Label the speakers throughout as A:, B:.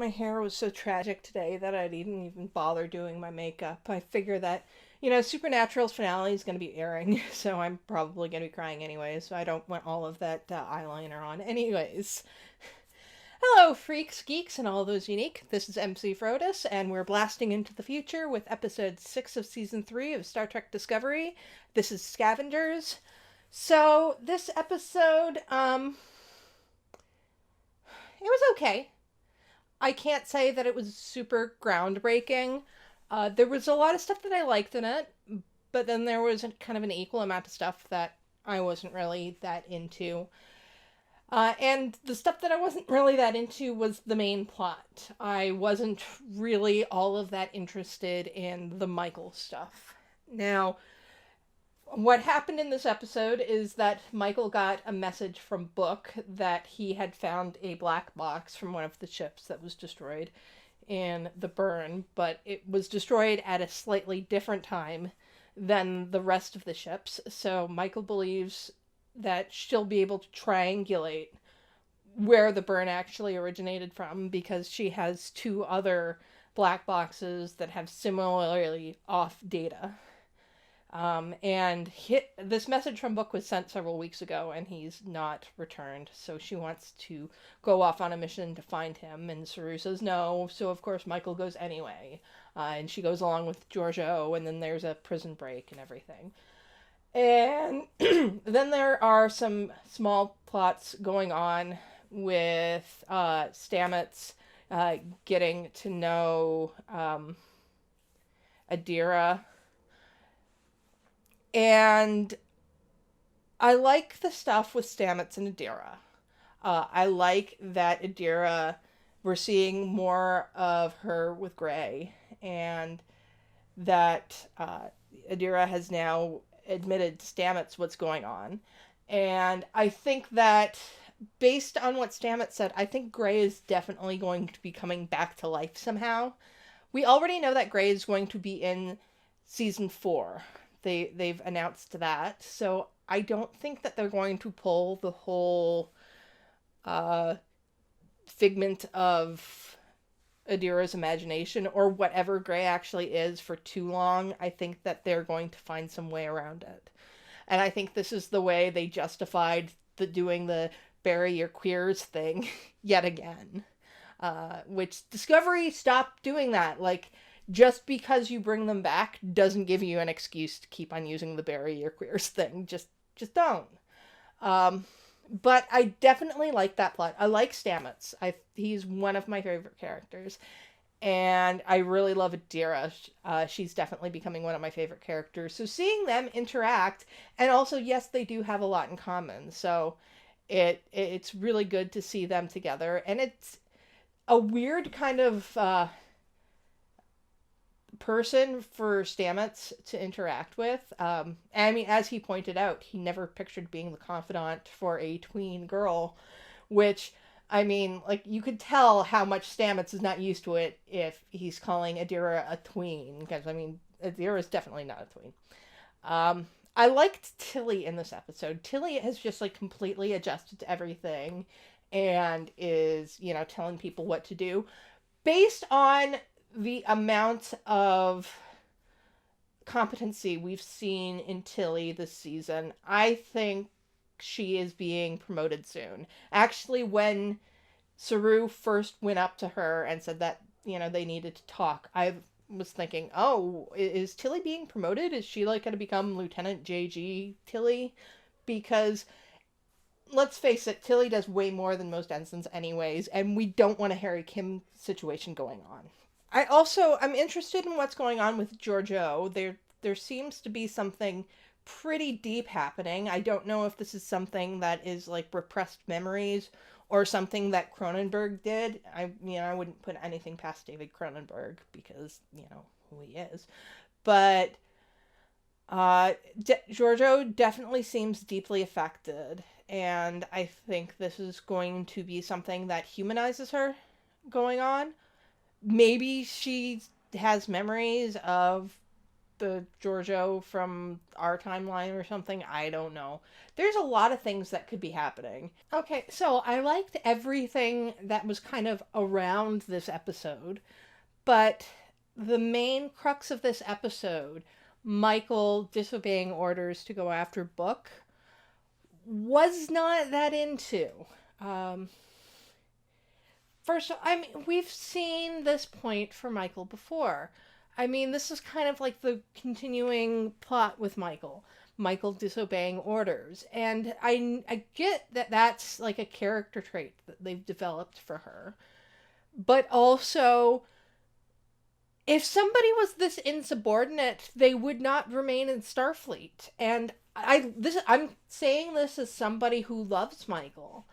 A: My hair was so tragic today that I didn't even bother doing my makeup. I figure that, Supernatural's finale is going to be airing, so I'm probably going to be crying anyway, so I don't want all of that eyeliner on. Anyways, hello, freaks, geeks, and all those unique. This is EmceeFrodis, and we're blasting into the future with episode 6 of season 3 of Star Trek Discovery. This is Scavengers. So, this episode, it was okay. I can't say that it was super groundbreaking. There was a lot of stuff that I liked in it, but then there was kind of an equal amount of stuff that I wasn't really that into. And the stuff that I wasn't really that into was the main plot. I wasn't really all of that interested in the Michael stuff. Now, what happened in this episode is that Michael got a message from Book that he had found a black box from one of the ships that was destroyed in the burn, but it was destroyed at a slightly different time than the rest of the ships. So Michael believes that she'll be able to triangulate where the burn actually originated from because she has two other black boxes that have similarly off data. This message from Book was sent several weeks ago, and he's not returned. So she wants to go off on a mission to find him, and Saru says no. So of course Michael goes anyway, and she goes along with Giorgio, and then there's a prison break and everything. And then there are some small plots going on with Stamets getting to know Adira. And I like the stuff with Stamets and Adira. I like that Adira, we're seeing more of her with Gray, and that Adira has now admitted to Stamets what's going on. And I think that, based on what Stamets said, I think Gray is definitely going to be coming back to life somehow. We already know that Gray is going to be in season 4. They've announced that, so I don't think that they're going to pull the whole figment of Adira's imagination or whatever Gray actually is for too long. I think that they're going to find some way around it, and I think this is the way they justified doing the bury your queers thing yet again, which Discovery stopped doing that. Like, just because you bring them back doesn't give you an excuse to keep on using the bury your queers thing. Just don't. But I definitely like that plot. I like Stamets. He's one of my favorite characters. And I really love Adira. She's definitely becoming one of my favorite characters. So seeing them interact, and also, yes, they do have a lot in common. So it's really good to see them together. And it's a weird kind of person for Stamets to interact with. I mean, as he pointed out, he never pictured being the confidant for a tween girl, which, I mean, like, you could tell how much Stamets is not used to it if he's calling Adira a tween, because, I mean, Adira is definitely not a tween. I liked Tilly in this episode. Tilly has just, like, completely adjusted to everything and is, telling people what to do based on the amount of competency we've seen in Tilly this season. I think she is being promoted soon. Actually, when Saru first went up to her and said that, they needed to talk, I was thinking, oh, is Tilly being promoted? Is she, like, going to become Lieutenant JG Tilly? Because, let's face it, Tilly does way more than most ensigns anyways, and we don't want a Harry Kim situation going on. I'm interested in what's going on with Giorgio. There seems to be something pretty deep happening. I don't know if this is something that is like repressed memories or something that Cronenberg did. I wouldn't put anything past David Cronenberg because, who he is. But Giorgio definitely seems deeply affected, and I think this is going to be something that humanizes her going on. Maybe she has memories of the Giorgio from our timeline or something. I don't know. There's a lot of things that could be happening. Okay, so I liked everything that was kind of around this episode, but the main crux of this episode, Michael disobeying orders to go after Book, was not that into. Um, First, I mean, we've seen this point for Michael before. I mean, this is kind of like the continuing plot with Michael. Michael disobeying orders. And I get that that's like a character trait that they've developed for her. But also, if somebody was this insubordinate, they would not remain in Starfleet. And I'm saying this as somebody who loves Michael,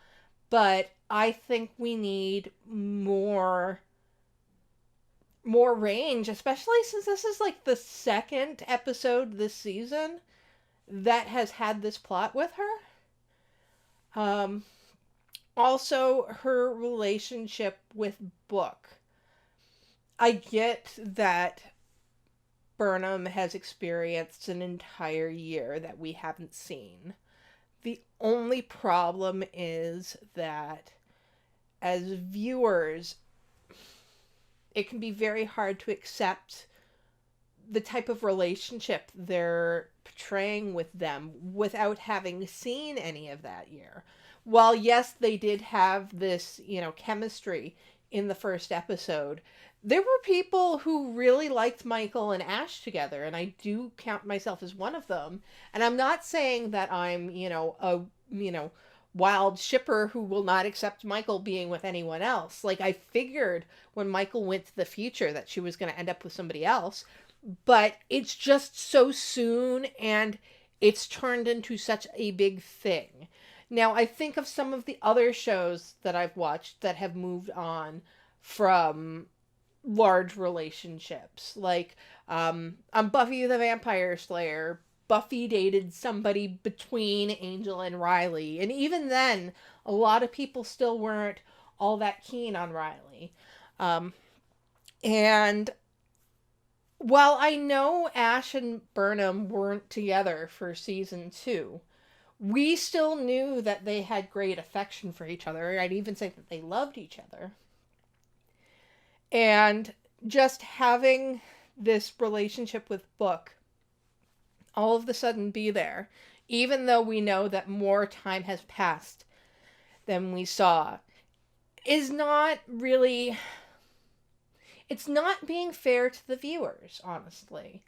A: but I think we need more range, especially since this is like the second episode this season that has had this plot with her. Also, her relationship with Book. I get that Burnham has experienced an entire year that we haven't seen. The only problem is that as viewers, it can be very hard to accept the type of relationship they're portraying with them without having seen any of that year. While, yes, they did have this, chemistry in the first episode, there were people who really liked Michael and Ash together, and I do count myself as one of them. And I'm not saying that I'm, a, wild shipper who will not accept Michael being with anyone else. Like, I figured when Michael went to the future that she was going to end up with somebody else, but it's just so soon, and it's turned into such a big thing. Now, I think of some of the other shows that I've watched that have moved on from large relationships. Like, on Buffy the Vampire Slayer, Buffy dated somebody between Angel and Riley. And even then, a lot of people still weren't all that keen on Riley. And while I know Ash and Burnham weren't together for season 2, we still knew that they had great affection for each other. I'd even say that they loved each other. And just having this relationship with Book all of a sudden be there, even though we know that more time has passed than we saw, is not really... It's not being fair to the viewers, honestly.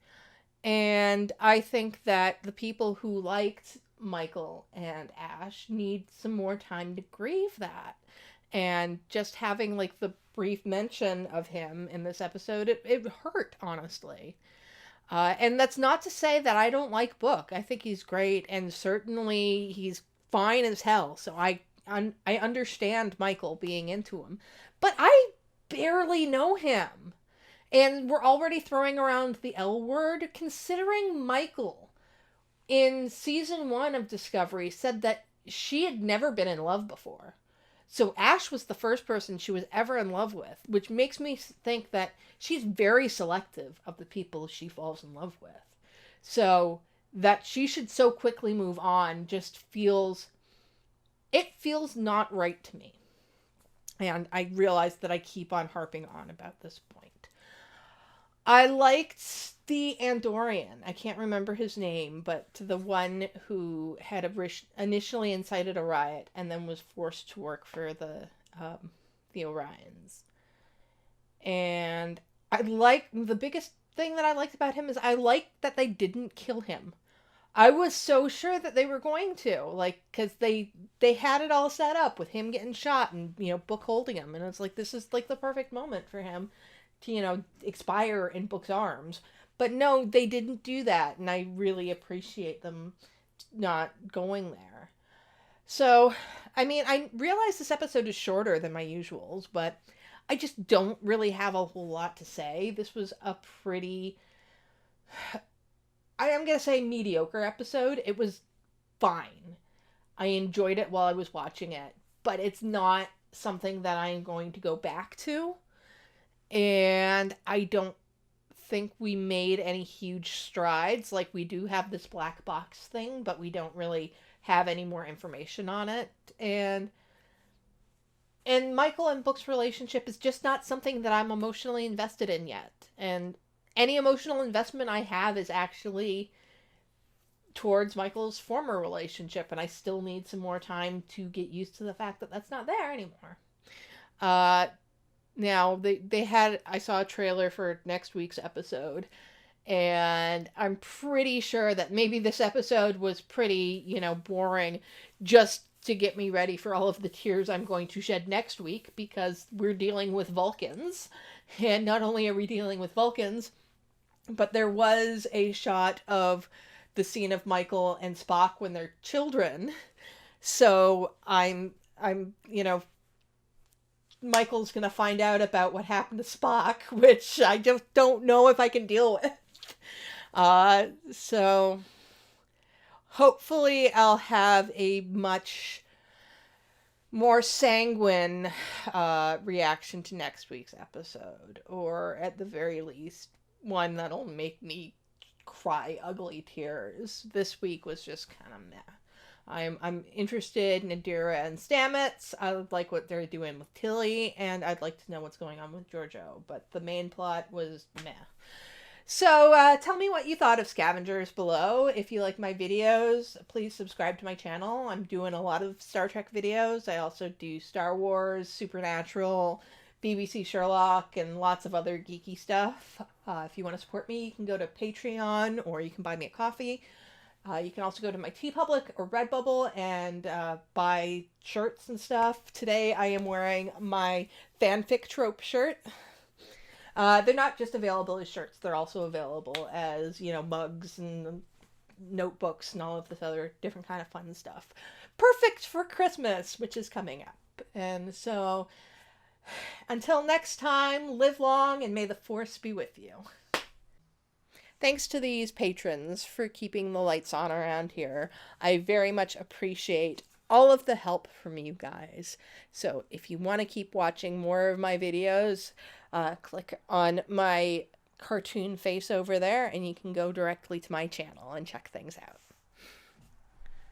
A: And I think that the people who liked Michael and Ash need some more time to grieve that. And just having, like, the brief mention of him in this episode, it hurt, honestly. And that's not to say that I don't like Book. I think he's great, and certainly he's fine as hell. So I understand Michael being into him. But I barely know him. And we're already throwing around the L word, considering Michael in season 1 of Discovery said that she had never been in love before. So Ash was the first person she was ever in love with, which makes me think that she's very selective of the people she falls in love with. So that she should so quickly move on just feels not right to me. And I realize that I keep on harping on about this point. I liked the Andorian. I can't remember his name, but the one who had initially incited a riot and then was forced to work for the Orions. And the biggest thing that I liked about him is I liked that they didn't kill him. I was so sure that they were going to, like, because they had it all set up with him getting shot and, Book holding him. And it's like, this is, like, the perfect moment for him to, expire in Book's arms. But no, they didn't do that. And I really appreciate them not going there. So, I mean, I realize this episode is shorter than my usuals, but I just don't really have a whole lot to say. This was a pretty... I am going to say mediocre episode. It was fine. I enjoyed it while I was watching it, but it's not something that I am going to go back to. And I don't think we made any huge strides. Like, we do have this black box thing, but we don't really have any more information on it. And Michael and Book's relationship is just not something that I'm emotionally invested in yet. And any emotional investment I have is actually towards Michael's former relationship, and I still need some more time to get used to the fact that that's not there anymore. Now, I saw a trailer for next week's episode, and I'm pretty sure that maybe this episode was pretty, boring just to get me ready for all of the tears I'm going to shed next week, because we're dealing with Vulcans. And not only are we dealing with Vulcans, but there was a shot of the scene of Michael and Spock when they're children. So Michael's going to find out about what happened to Spock, which I just don't know if I can deal with. So hopefully I'll have a much more sanguine reaction to next week's episode, or at the very least, one that'll make me cry ugly tears. This week was just kind of meh. I'm interested in Adira and Stamets. I like what they're doing with Tilly, and I'd like to know what's going on with Giorgio, but the main plot was meh. So tell me what you thought of Scavengers below. If you like my videos, please subscribe to my channel. I'm doing a lot of Star Trek videos. I also do Star Wars, Supernatural, BBC Sherlock, and lots of other geeky stuff. If you want to support me, you can go to Patreon, or you can buy me a coffee. You can also go to my TeePublic or Redbubble and buy shirts and stuff. Today I am wearing my Fanfic Trope shirt. They're not just available as shirts, they're also available as, mugs and notebooks and all of this other different kind of fun stuff. Perfect for Christmas, which is coming up. And so, until next time, live long and may the Force be with you. Thanks to these patrons for keeping the lights on around here. I very much appreciate all of the help from you guys. So if you want to keep watching more of my videos, click on my cartoon face over there, and you can go directly to my channel and check things out.